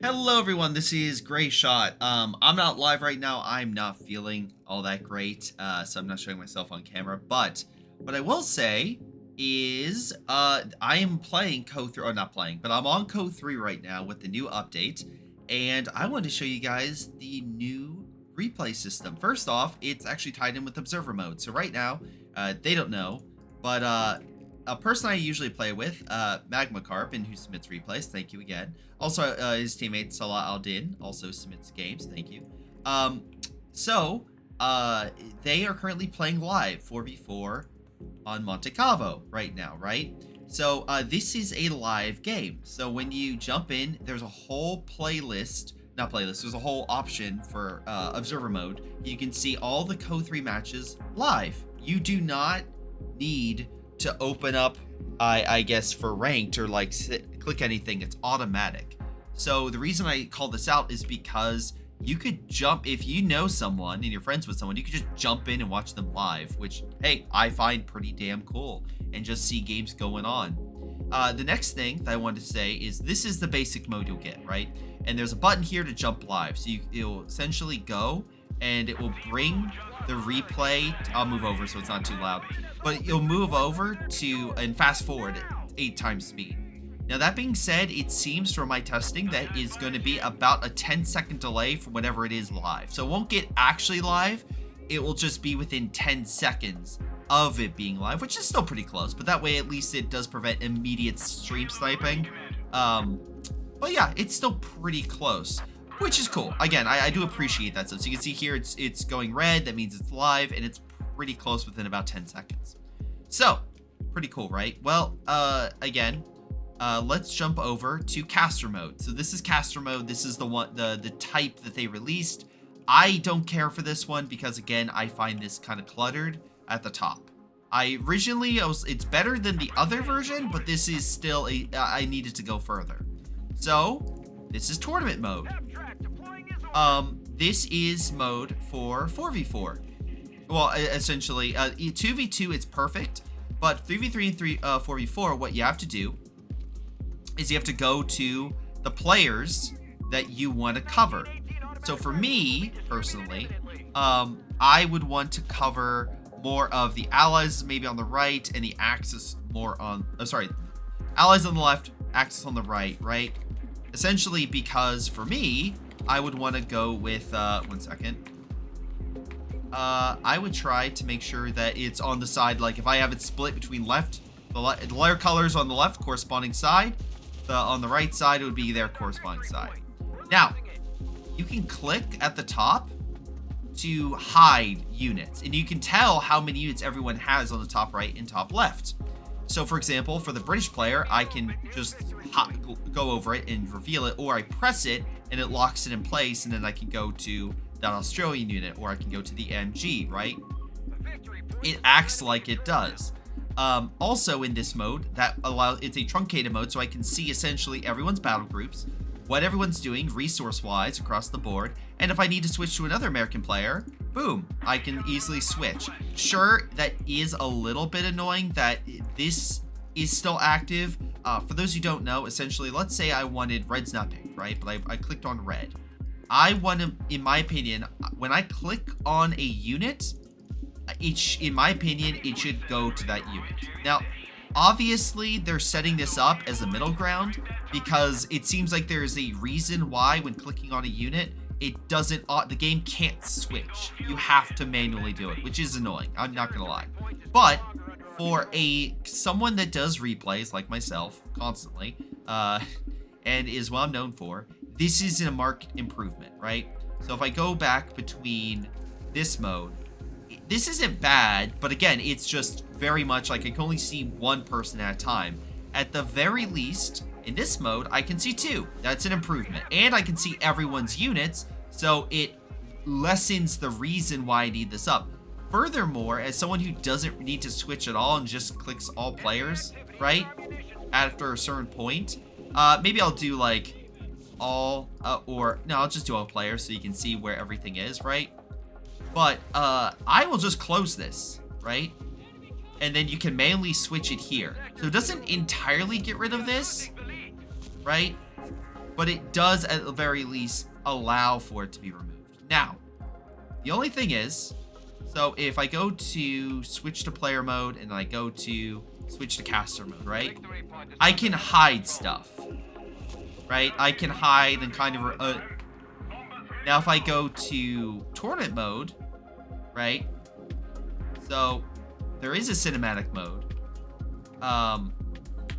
Hello everyone, this is Greyshot. I'm not live right now. I'm not feeling all that great, so I'm not showing myself on camera. But what I will say is I am playing CoH3, or not playing, but I'm on CoH3 right now with the new update, and I wanted to show you guys the new replay system. First off, it's actually tied in with observer mode. So right now, they don't know, but a person I usually play with, Magmacarp, and who submits replays, thank you again. Also, his teammate Salah Aldin also submits games, thank you. They are currently playing live 4v4 on Monte Carlo right now, right? So this is a live game. So when you jump in, there's a whole playlist, not playlist, there's a whole option for observer mode. You can see all the CoH3 matches live. You do not need to open up, I guess, for ranked or like click anything. It's automatic. So the reason I call this out is because you could jump, if you know someone and you're friends with someone, you could just jump in and watch them live, which, hey, I find pretty damn cool, and just see games going on. The next thing that I wanted to say is this is the basic mode you'll get, right? And there's a button here to jump live. So you'll essentially go and it will bring the replay. I'll move over so it's not too loud, but you'll move over to and fast forward at 8 times speed. Now that being said, it seems from my testing that is going to be about a 10-second delay from whatever it is live. So it won't get actually live. It will just be within 10 seconds of it being live, which is still pretty close, but that way at least it does prevent immediate stream sniping. But yeah, it's still pretty close, which is cool. Again, I do appreciate that stuff. So you can see here it's going red. That means it's live, and it's pretty close within about 10 seconds. So pretty cool, right? Well, again, let's jump over to caster mode. So this is caster mode. This is the one, the type that they released. I don't care for this one because, again, I find this kind of cluttered at the top. It's better than the other version, but this is still I needed to go further. So this is tournament mode. This is mode for 4v4. Well, essentially, 2v2 it's perfect, but 3v3 and 4v4, what you have to do is you have to go to the players that you want to cover. So for me, personally, I would want to cover more of the allies maybe on the right and the Axis more on, allies on the left, Axis on the right, right? Essentially because for me, I would want to go with, one second. I would try to make sure that it's on the side, like if I have it split between left, the layer colors on the left, corresponding side, on the right side, it would be their corresponding side. Now, you can click at the top to hide units, and you can tell how many units everyone has on the top right and top left. So for example, for the British player, I can just go over it and reveal it, or I press it and it locks it in place, and then I can go to that Australian unit, or I can go to the MG, right? It acts like it does. Also in this mode, it's a truncated mode, so I can see essentially everyone's battle groups, what everyone's doing resource-wise across the board, and if I need to switch to another American player, boom, I can easily switch. Sure, that is a little bit annoying that this is still active. For those who don't know, essentially, let's say I wanted red's not picked, right? But I clicked on red. I want to, in my opinion, when I click on a unit, in my opinion, it should go to that unit. Now, obviously, they're setting this up as a middle ground because it seems like there's a reason why when clicking on a unit, the game can't switch. You have to manually do it, which is annoying. I'm not gonna lie. But for someone that does replays like myself constantly, and is what I'm known for, this is a marked improvement, right? So if I go back between this mode, this isn't bad, but again, it's just very much like I can only see one person at a time. At the very least, in this mode, I can see 2. That's an improvement. And I can see everyone's units, so it lessens the reason why I need this up. Furthermore, as someone who doesn't need to switch at all and just clicks all players, right, after a certain point, maybe I'll do like all, I'll just do all players so you can see where everything is, right? But I will just close this, right? And then you can manually switch it here. So it doesn't entirely get rid of this, right? but it does at the very least allow for it to be removed. Now, the only thing is, so if I go to switch to player mode and I go to switch to caster mode, right? I can hide stuff, right? I can hide and kind of... now, if I go to tournament mode, right? So, there is a cinematic mode.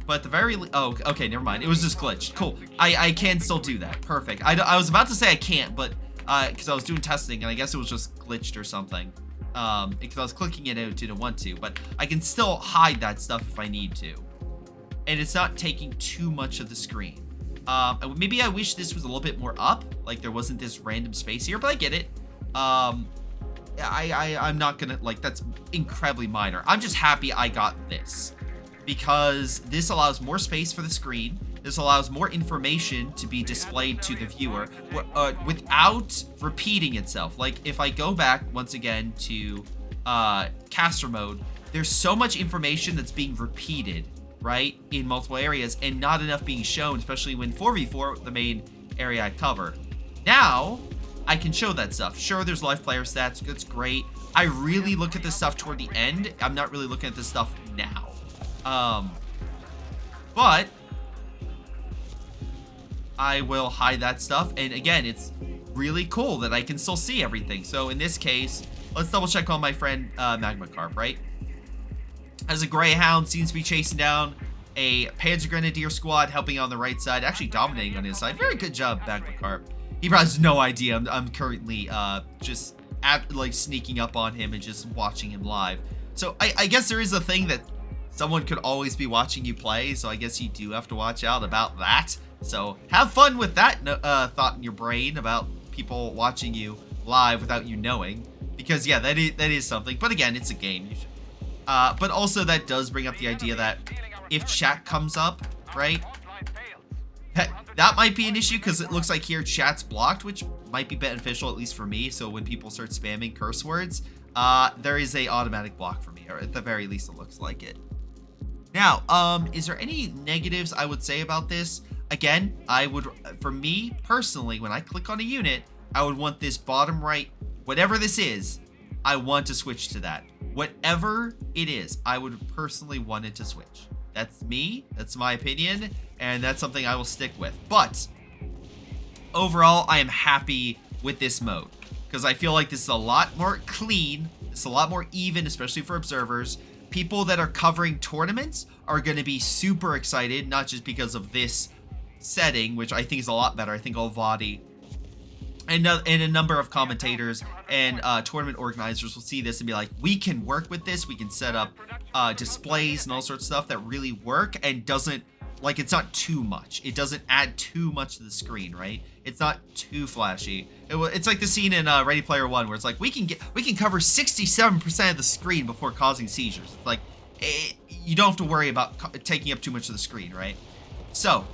But the very... oh, okay, never mind. It was just glitched. Cool. I can still do that. Perfect. I was about to say I can't, but... because I was doing testing, and I guess it was just glitched or something. Because I was clicking it out, didn't want to. But I can still hide that stuff if I need to. And it's not taking too much of the screen. Maybe I wish this was a little bit more up. Like, there wasn't this random space here, but I get it. I'm not gonna... like, that's incredibly minor. I'm just happy I got this. Because this allows more space for the screen. This allows more information to be displayed to the viewer without repeating itself. Like, if I go back once again to caster mode, there's so much information that's being repeated, right, in multiple areas, and not enough being shown, especially when 4v4, the main area I cover. Now, I can show that stuff. Sure, there's live player stats. That's great. I really look at this stuff toward the end. I'm not really looking at this stuff now. But I will hide that stuff. And again, it's really cool that I can still see everything. So in this case, let's double check on my friend Magma Carp, right? As a Greyhound, seems to be chasing down a Panzer Grenadier squad, helping on the right side, actually dominating on his side. Very good job, Magma Carp. He probably has no idea I'm currently just like sneaking up on him and just watching him live. So I guess there is a thing that someone could always be watching you play, so I guess you do have to watch out about that. So have fun with that thought in your brain about people watching you live without you knowing, because yeah, that is something. But again, it's a game. You should, but also that does bring up the idea that if chat comes up, right, that might be an issue, because it looks like here chat's blocked, which might be beneficial, at least for me. So when people start spamming curse words, there is a automatic block for me, or at the very least it looks like it. Now, is there any negatives I would say about this? Again, I would, for me personally, when I click on a unit, I would want this bottom right, whatever this is, I want to switch to that. Whatever it is, I would personally want it to switch. That's me, that's my opinion, and that's something I will stick with. But overall, I am happy with this mode, because I feel like this is a lot more clean, it's a lot more even, especially for observers. People that are covering tournaments are going to be super excited, not just because of this setting, which I think is a lot better. I think WhiteHotD and a number of commentators and tournament organizers will see this and be like, we can work with this. We can set up displays and all sorts of stuff that really work and doesn't, like, it's not too much. It doesn't add too much to the screen, right? It's not too flashy. It's like the scene in Ready Player One where it's like, we can cover 67% of the screen before causing seizures. It's like, you don't have to worry about taking up too much of the screen, right? So,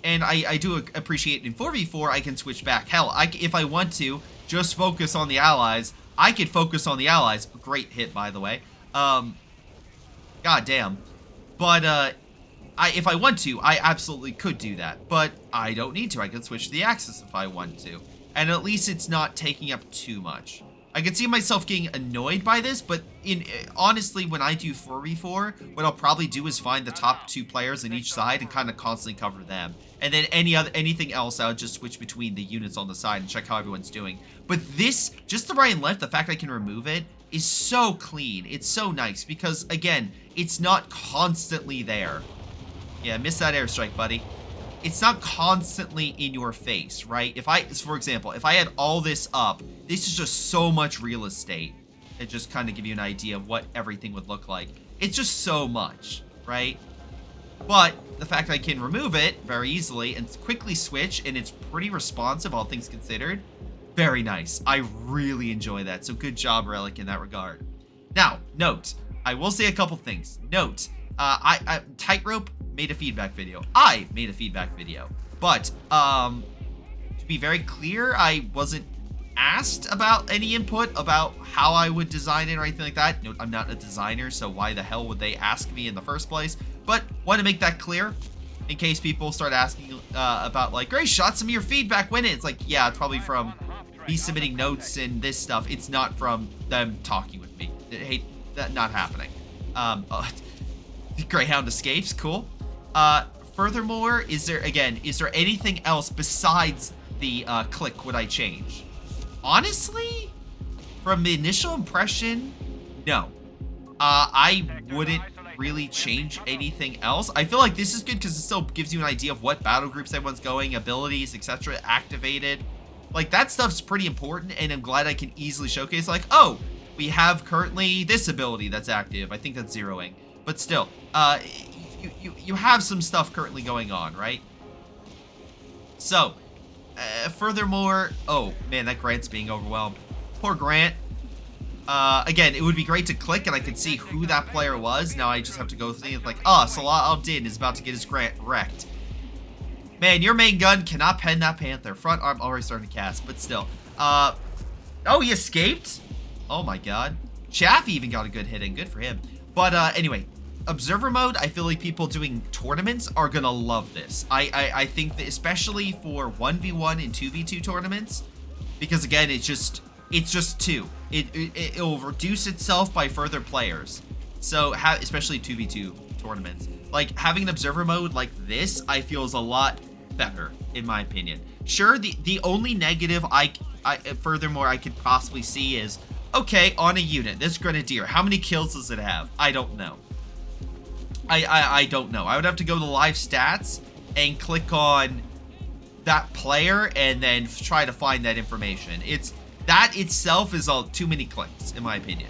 and I do appreciate in 4v4, I can switch back. Hell, if I want to just focus on the allies, I could focus on the allies. Great hit, by the way. God damn. But, if I want to, I absolutely could do that, but I don't need to. I can switch to the axis if I want to, and at least it's not taking up too much. I can see myself getting annoyed by this, but honestly, when I do 4v4, what I'll probably do is find the top 2 players on each side and kind of constantly cover them, and then anything else, I'll just switch between the units on the side and check how everyone's doing. But this, just the right and left, the fact I can remove it is so clean. It's so nice because, again, it's not constantly there. Yeah, missed that airstrike, buddy. It's not constantly in your face, right? For example, if I had all this up, this is just so much real estate. It just kind of give you an idea of what everything would look like. It's just so much, right? But the fact I can remove it very easily and quickly switch, and it's pretty responsive, all things considered, very nice. I really enjoy that. So good job, Relic, in that regard. Now, note, I will say a couple things. Note, Tightrope made a feedback video. I made a feedback video. But, to be very clear, I wasn't asked about any input about how I would design it or anything like that. Note, I'm not a designer, so why the hell would they ask me in the first place? But, want to make that clear. in case people start asking about like, Greyshot, some of your feedback when it's like, yeah, it's probably from me submitting notes and this stuff. It's not from them talking with me. I hate that not happening. Greyhound escapes, cool. Furthermore, is there anything else besides the click would I change? Honestly, from the initial impression, no. I wouldn't really change anything else. I feel like this is good because it still gives you an idea of what battle groups everyone's going, abilities, etc. activated. Like, that stuff's pretty important, and I'm glad I can easily showcase, like, oh, we have currently this ability that's active. I think that's zeroing. But still, you have some stuff currently going on, right? So, furthermore, oh, man, that Grant's being overwhelmed. Poor Grant. Again, it would be great to click and I could see who that player was. Now I just have to go through it like, oh, Salah Al-Din is about to get his Grant wrecked. Man, your main gun cannot pen that Panther. Front arm already starting to cast, but still. Oh, he escaped? Oh my god. Chaffee even got a good hit in. Good for him. But anyway, observer mode, I feel like people doing tournaments are gonna love this. I think that especially for 1v1 and 2v2 tournaments, because again, it's just 2. It'll reduce itself by further players. So especially 2v2 tournaments. Like having an observer mode like this, I feel is a lot better in my opinion. Sure, the only negative furthermore I could possibly see is, okay, on a unit, this Grenadier, how many kills does it have? I don't know. I don't know. I would have to go to live stats and click on that player and then try to find that information. That itself is too many clicks, in my opinion.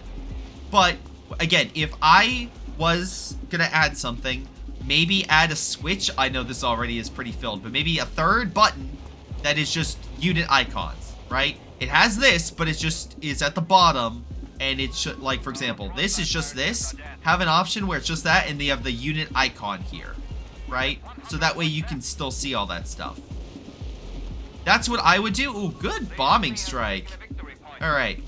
But, again, if I was gonna add something, maybe add a switch. I know this already is pretty filled, but maybe a third button that is just unit icons, right? It has this, but it's at the bottom, and it should, like, for example, this is just this. Have an option where it's just that, and they have the unit icon here, right? So that way you can still see all that stuff. That's what I would do. Ooh, good bombing strike. All right.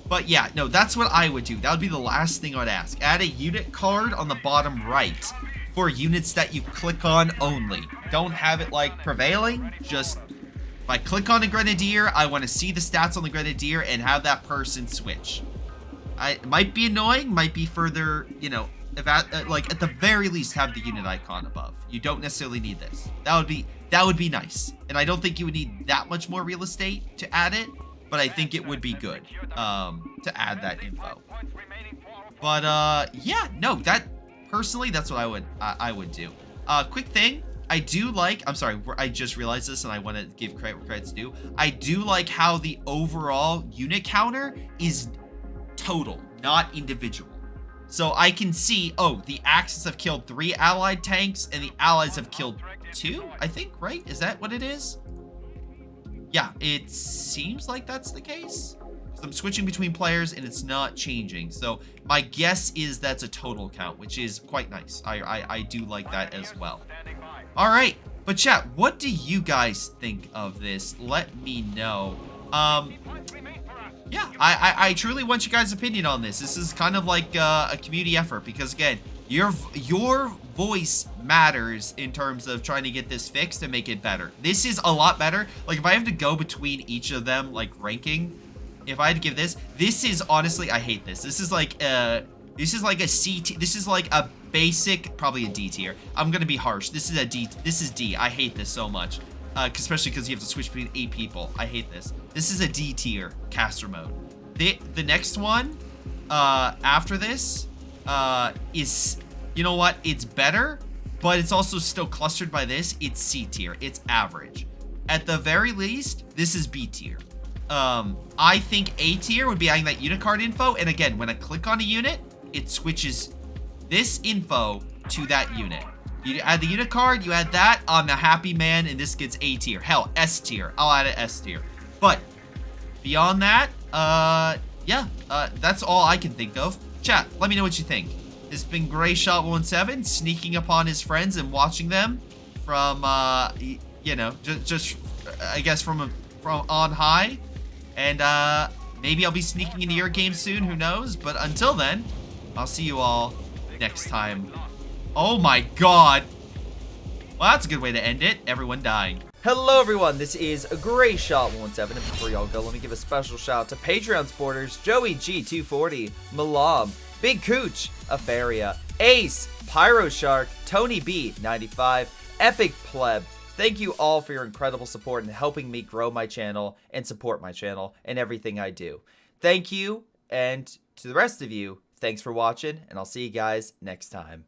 But yeah, no, that's what I would do. That would be the last thing I would ask. Add a unit card on the bottom right for units that you click on only. Don't have it like prevailing. Just, if I click on a Grenadier, I want to see the stats on the Grenadier and have that person switch. It might be annoying, might be further, you know, like at the very least have the unit icon above. You don't necessarily need this. That would be nice. And I don't think you would need that much more real estate to add it, but I think it would be good to add that info. But yeah, no, that personally, that's what I would do. Quick thing, I do like, I'm sorry, I just realized this and I want to give credit where credit's due. I do like how the overall unit counter is total, not individual. So I can see, oh, the Axis have killed 3 allied tanks and the allies have killed 2, I think, right? Is that what it is? Yeah, it seems like that's the case. So I'm switching between players and it's not changing. So my guess is that's a total count, which is quite nice. I do like that as well. All right, but chat, what do you guys think of this? Let me know. Yeah, I truly want you guys' opinion on this. This is kind of like a community effort because, again, your voice matters in terms of trying to get this fixed and make it better. This is a lot better. Like, if I have to go between each of them, like, ranking, if I had to give this is honestly, I hate this. This is like a C tier. This is like a basic, probably a D tier. I'm going to be harsh. This is a D. This is D. I hate this so much. Especially because you have to switch between 8 people. I hate this. This is a D tier caster mode. The next one after this is, you know what? It's better, but it's also still clustered by this. It's C tier. It's average. At the very least, this is B tier. I think A tier would be adding that unit card info. And again, when I click on a unit, it switches this info to that unit. You add the unit card, you add that, I'm a happy man, and this gets A tier. Hell, S tier. I'll add it S tier. But beyond that, yeah, that's all I can think of. Chat, let me know what you think. This has been Greyshot17 sneaking upon his friends and watching them from, you know, just I guess from on high. And maybe I'll be sneaking into your game soon, who knows? But until then, I'll see you all next time. Oh my god. Well, that's a good way to end it. Everyone dying. Hello everyone, this is Greyshot117, and before y'all go, let me give a special shout out to Patreon supporters Joey G240, Milam, Big Cooch, Aphyria, Ace, Pyro Shark, Tonybee 95, Epic Pleb. Thank you all for your incredible support in helping me grow my channel and support my channel and everything I do. Thank you, and to the rest of you, thanks for watching, and I'll see you guys next time.